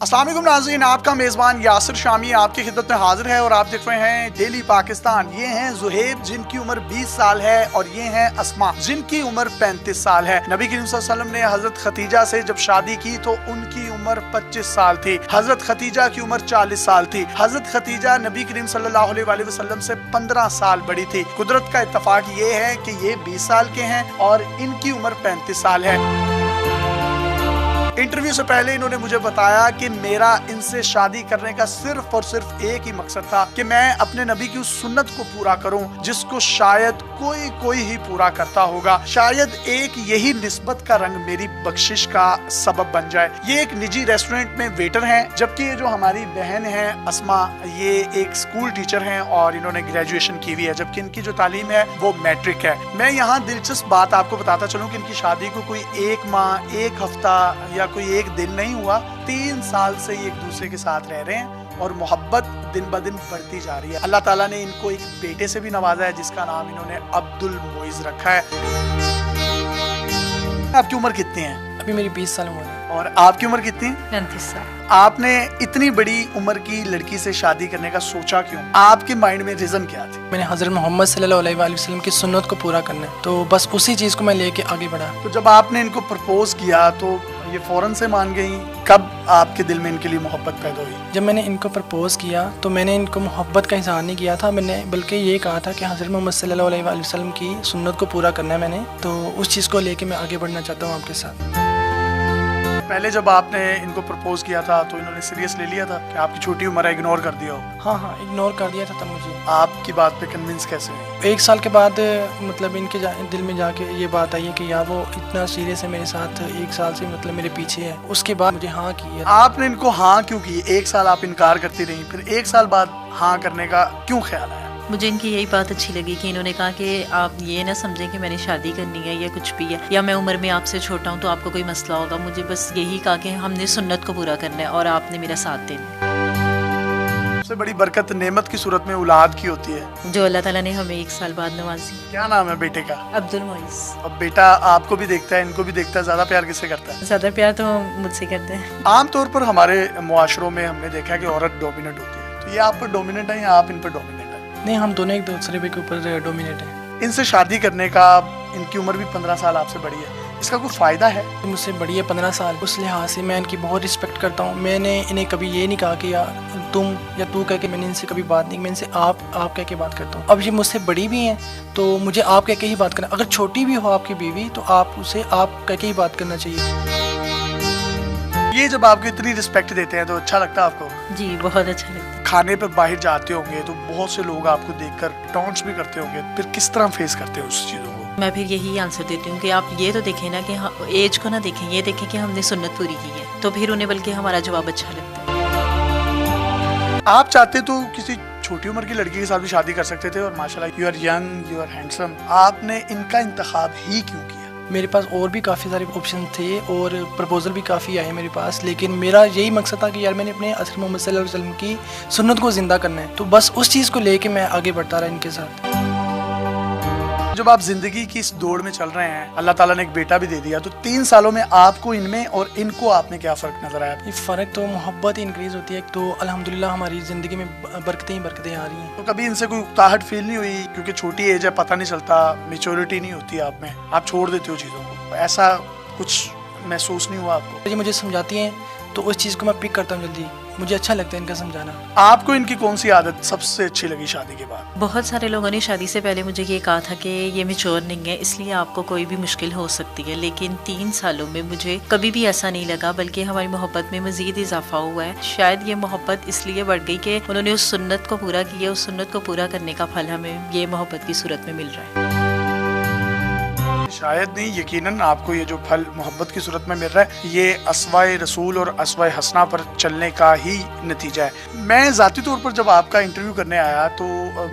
अस्सलाम वालेकुम नाज़रीन, आपका मेज़बान यासिर शामी आपकी खिदमत में हाजिर है और आप देख रहे हैं डेली पाकिस्तान। ये हैं ज़ुहैब जिनकी उम्र 20 साल है और ये हैं अस्मा जिनकी उम्र 35 साल है। नबी करीम सल्लल्लाहु अलैहि वसल्लम ने हज़रत खतीजा से जब शादी की तो उनकी उम्र 25 साल थी। हज़रत खतीजा की उम्र 40 साल थी। हज़रत खतीजा नबी करीम सल्लल्लाहु अलैहि वसल्लम से 15 साल बड़ी थी। कुदरत का इत्तफाक ये है कि ये 20 साल के हैं और इनकी उम्र 35 साल है। इंटरव्यू से पहले इन्होंने मुझे बताया कि मेरा इनसे शादी करने का सिर्फ और सिर्फ एक ही मकसद था कि मैं अपने नबी की उस सुन्नत को पूरा करूं जिसको शायद कोई ही पूरा करता होगा। शायद एक यही निस्बत का रंग मेरी बख्शिश का सबब बन जाए। ये एक निजी रेस्टोरेंट में वेटर हैं, जबकि ये जो हमारी बहन है अस्मा, ये एक स्कूल टीचर हैं और इन्होंने ग्रेजुएशन की हुई है, जबकि इनकी जो तालीम है वो मैट्रिक है। मैं यहाँ दिलचस्प बात आपको बताता चलूँ कि इनकी शादी को कोई एक माह, एक हफ्ता या कोई एक दिन नहीं हुआ। 3 साल से ये एक दूसरे के साथ रह रहे हैं और मोहब्बत दिन ब दिन बढ़ती जा रही है। अल्लाह ताला ने इनको एक बेटे से भी नवाजा है जिसका नाम इन्होंने अब्दुल मोइज रखा है। आपकी उम्र कितनी है? अभी मेरी 20 साल उम्र है। और आपकी उम्र कितनी है? 35 साल। आपने इतनी बड़ी उम्र की लड़की से शादी करने का सोचा क्यों? आपके माइंड में रीजन क्या थी? मैंने हज़रत मोहम्मद सल्लल्लाहु अलैहि वसल्लम की सुन्नत को पूरा करना है, तो बस उसी चीज़ को मैं लेके आगे बढ़ा। तो जब आपने इनको प्रपोज किया तो ये फौरन से मान गई? कब आपके दिल में इनके लिए मोहब्बत पैदा हुई? जब मैंने इनको प्रपोज किया तो मैंने इनको मोहब्बत का इजहार नहीं किया था, मैंने बल्कि ये कहा था कि हज़रत मोहम्मद सल्लल्लाहु अलैहि वसल्लम की सुन्नत को पूरा करना है मैंने, तो उस चीज़ को लेके मैं आगे बढ़ना चाहता हूँ आपके साथ। पहले जब आपने इनको प्रपोज किया था तो इन्होंने सीरियस ले लिया था कि आपकी छोटी उम्र है, इग्नोर कर दिया हो? हाँ, इग्नोर कर दिया था तब मुझे। आपकी बात पे कन्विंस कैसे हुई? 1 साल के बाद मतलब इनके दिल में जाके ये बात आई है कि यार वो इतना सीरियस है मेरे साथ, 1 साल से मतलब मेरे पीछे है। उसके बाद मुझे हाँ की है। आपने इनको हाँ क्यों की? 1 साल आप इनकार करती रही, फिर 1 साल बाद हाँ करने का क्यों ख्याल आया? मुझे इनकी यही बात अच्छी लगी कि इन्होंने कहा कि आप ये ना समझें कि मैंने शादी करनी है या कुछ भी है, या मैं उम्र में आपसे छोटा हूँ तो आपको कोई मसला होगा। मुझे बस यही कहा कि हमने सुन्नत को पूरा करना है और आपने मेरा साथ देना है। सबसे बड़ी बरकत नेमत की सूरत में औलाद की होती है, जो अल्लाह ताला ने हमें 1 साल बाद नवाजी। क्या नाम है बेटे का? अब्दुल मोइज। अब बेटा आपको भी देखता है, इनको भी देखता है, ज्यादा प्यार किससे करता है? ज़्यादा प्यार तो मुझसे करते हैं। आमतौर पर हमारे मुआशरों में हमने देखा है कि औरत डोमिनेट होती है, तो ये आप पर डोमिनेट है या आप इन पर डोमिनेट है? नहीं, हम दोनों एक दूसरे के ऊपर डोमिनेट हैं। इनसे शादी करने का, इनकी उम्र भी 15 साल आपसे बड़ी है, इसका कोई फ़ायदा है? मुझसे बड़ी है 15 साल, उस लिहाज से मैं इनकी बहुत रिस्पेक्ट करता हूँ। मैंने इन्हें कभी ये नहीं कहा कि यार तुम या तू कह के मैंने इनसे कभी बात नहीं, मैं इनसे आप कह के बात करता हूँ। अब ये मुझसे बड़ी भी हैं तो मुझे आप कह के ही बात करना। अगर छोटी भी हो आपकी बीवी तो आप उसे आप कह के ही बात करना चाहिए। ये जब आपको इतनी रिस्पेक्ट देते हैं तो अच्छा लगता है आपको? जी, बहुत अच्छा लगता है। खाने पर बाहर जाते होंगे तो बहुत से लोग आपको देखकर टॉन्ट्स भी करते होंगे, फिर किस तरह फेस करते हो उस चीज़ों को? मैं फिर यही आंसर देती हूँ कि आप ये तो देखें ना कि एज को ना देखें, ये देखें कि हमने सुन्नत पूरी की है, तो फिर उन्हें बल्कि हमारा जवाब अच्छा लगता है। आप चाहते तो किसी छोटी उम्र की लड़की के साथ भी शादी कर सकते थे और माशाल्लाह you are young, you are handsome, आपने इनका इंतखाब ही क्यों किया? मेरे पास और भी काफ़ी सारे ऑप्शन थे और प्रपोजल भी काफ़ी आए मेरे पास, लेकिन मेरा यही मकसद था कि यार मैंने अपने हज़रत मोहम्मद सल्लल्लाहु अलैहि वसल्लम की सुन्नत को ज़िंदा करना है, तो बस उस चीज़ को लेके मैं आगे बढ़ता रहा इनके साथ। जब आप जिंदगी की इस दौड़ में चल रहे हैं, अल्लाह ताला ने एक बेटा भी दे दिया, तो 3 सालों में आपको इनमें और इनको आप में क्या फ़र्क नज़र आया? ये फ़र्क तो मोहब्बत इंक्रीज़ होती है, तो अल्हम्दुलिल्लाह हमारी ज़िंदगी में बरकतें ही बरकतें आ रही हैं। तो कभी इनसे कोई उकताहट फील नहीं हुई? क्योंकि छोटी एज है, पता नहीं चलता, मेच्योरिटी नहीं होती आप में, आप छोड़ देते हो चीज़ों को, ऐसा कुछ महसूस नहीं हुआ आपको? ये मुझे समझाती हैं तो उस चीज़ को मैं पिक करता हूँ जल्दी, मुझे अच्छा लगता है इनका समझाना। आपको इनकी कौन सी आदत सबसे अच्छी लगी शादी के बाद? बहुत सारे लोगों ने शादी से पहले मुझे ये कहा था कि ये मैच्योर नहीं है, इसलिए आपको कोई भी मुश्किल हो सकती है, लेकिन 3 सालों में मुझे कभी भी ऐसा नहीं लगा, बल्कि हमारी मोहब्बत में मज़ीद इजाफा हुआ है। शायद ये मोहब्बत इसलिए बढ़ गई कि उन्होंने उस सुन्नत को पूरा किया, उस सुन्नत को पूरा करने का फल हमें ये मोहब्बत की सूरत में मिल रहा है। शायद नहीं, यकीनन आपको ये जो फल मोहब्बत की सूरत में मिल रहा है, ये अस्वाए रसूल और अस्वाए हसना पर चलने का ही नतीजा है। मैं ज़ाती तौर पर जब आपका इंटरव्यू करने आया तो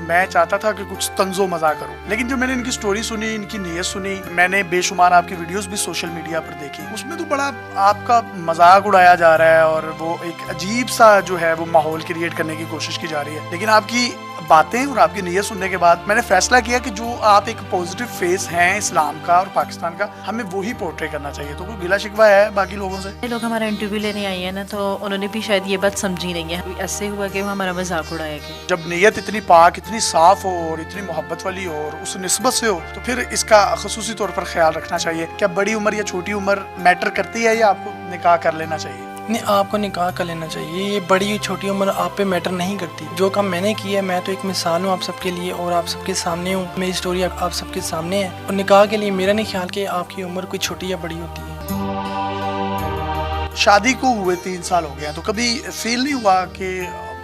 मैं चाहता था कि कुछ तंज़ो मज़ा करूं, लेकिन जब मैंने इनकी स्टोरी सुनी, इनकी नीयत सुनी, मैंने बेशुमार आपकी वीडियोस भी सोशल मीडिया पर देखी, उसमें तो बड़ा आपका मजाक उड़ाया जा रहा है और वो एक अजीब सा जो है वो माहौल क्रिएट करने की कोशिश की जा रही है। लेकिन आपकी बातें और आपकी नीयत सुनने के बाद मैंने फैसला किया कि जो आप एक पॉजिटिव फेस हैं इस्लाम का और पाकिस्तान का, हमें वही पोर्ट्रे करना चाहिए। तो कोई गिला शिकवा है बाकी लोगों से? ये लोग हमारा इंटरव्यू लेने आई है ना, तो उन्होंने भी शायद ये बात समझी नहीं है, ऐसे हुआ कि वो हमारा मजाक उड़ाएंगे। जब नीयत इतनी पाक, इतनी साफ हो और इतनी मोहब्बत वाली हो और उस निस्बत से हो, तो फिर इसका खसूसी तौर पर ख्याल रखना चाहिए। क्या बड़ी उम्र या छोटी उम्र मैटर करती है या आपको निकाह कर लेना चाहिए? नहीं, आपको निकाह कर लेना चाहिए। ये बड़ी छोटी उम्र आप पे मैटर नहीं करती। जो काम मैंने किया है, मैं तो एक मिसाल हूँ आप सबके लिए और आप सबके सामने हूँ, मेरी स्टोरी आप सबके सामने है। और निकाह के लिए मेरा नहीं ख्याल कि आपकी उम्र कोई छोटी या बड़ी होती है। शादी को हुए 3 साल हो गए हैं, तो कभी फील नहीं हुआ कि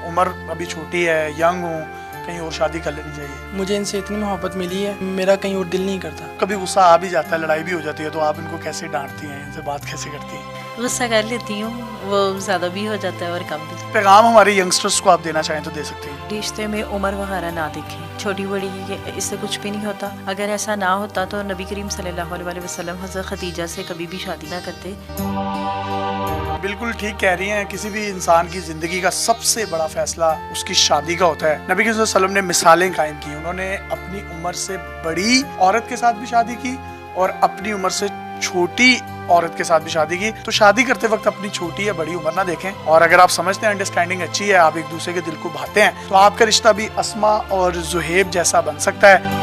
उम्र अभी छोटी है, यंग हूँ, कहीं और शादी कर लेनी चाहिए? मुझे इनसे इतनी मोहब्बत मिली है, मेरा कहीं और दिल नहीं करता। कभी गुस्सा आ भी जाता है, लड़ाई भी हो जाती है, तो आप इनको कैसे डांटती हैं, इनसे बात कैसे करती हैं? गुस्सा कर लेती हूँ, वो ज़्यादा भी हो जाता है और कम भी। पैगाम हमारे यंगस्टर्स को आप देना चाहें तो दे सकते हैं। रिश्ते में उम्र वगैरह ना देखें, छोटी बड़ी इससे कुछ भी नहीं होता। अगर ऐसा ना होता तो नबी करीम सल्लल्लाहु अलैहि वसल्लम हज़रत खदीजा से कभी भी शादी ना करते। बिल्कुल ठीक कह रही हैं। किसी भी इंसान की जिंदगी का सबसे बड़ा फैसला उसकी शादी का होता है। नबी करीम सल्लल्लाहु अलैहि वसल्लम ने मिसालें कायम की। उन्होंने अपनी उम्र से बड़ी औरत के साथ भी शादी की और अपनी उम्र से छोटी औरत के साथ भी शादी की। तो शादी करते वक्त अपनी छोटी या बड़ी उम्र ना देखें, और अगर आप समझते हैं अंडरस्टैंडिंग अच्छी है, आप एक दूसरे के दिल को भाते हैं, तो आपका रिश्ता भी अस्मा और जुहेब जैसा बन सकता है।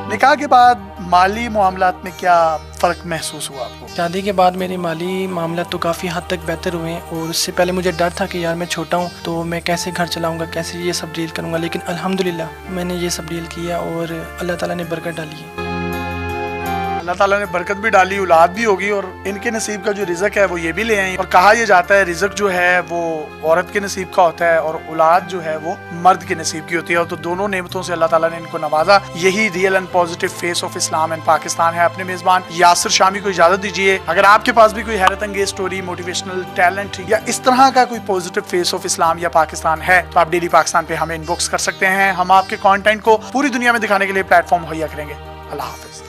निकाह के बाद माली मामलात में क्या फ़र्क महसूस हुआ आपको? शादी के बाद मेरे माली मामला तो काफ़ी हद तक बेहतर हुए हैं। और उससे पहले मुझे डर था कि यार मैं छोटा हूँ तो मैं कैसे घर चलाऊँगा, कैसे ये सब डील करूँगा। लेकिन अल्हम्दुलिल्लाह मैंने ये सब डील किया और अल्लाह ताला ने बरकत डाली है। अल्लाह ताला ने बरकत भी डाली, औलाद भी होगी, और इनके नसीब का जो रिज़्क है वो ये भी ले आई। और कहा यह जाता है रिज़्क जो है वो औरत के नसीब का होता है और औलाद जो है वो मर्द के नसीब की होती है। और तो दोनों नेमतों से अल्लाह ताला ने इनको नवाजा। यही real and positive face of Islam and Pakistan है। अपने मेज़बान यासिर शामी को इजाज़त दीजिए। अगर आपके पास भी कोई हैरत अंगेज स्टोरी, मोटिवेशनल टैलेंट या इस तरह का कोई पॉजिटिव फेस ऑफ इस्लाम या पाकिस्तान है, तो आप डेली पाकिस्तान पे हमें इनबॉक्स कर सकते हैं। हम आपके कॉन्टेंट को पूरी दुनिया में दिखाने के लिए प्लेटफॉर्म मुहैया करेंगे। अल्लाह हाफिज़।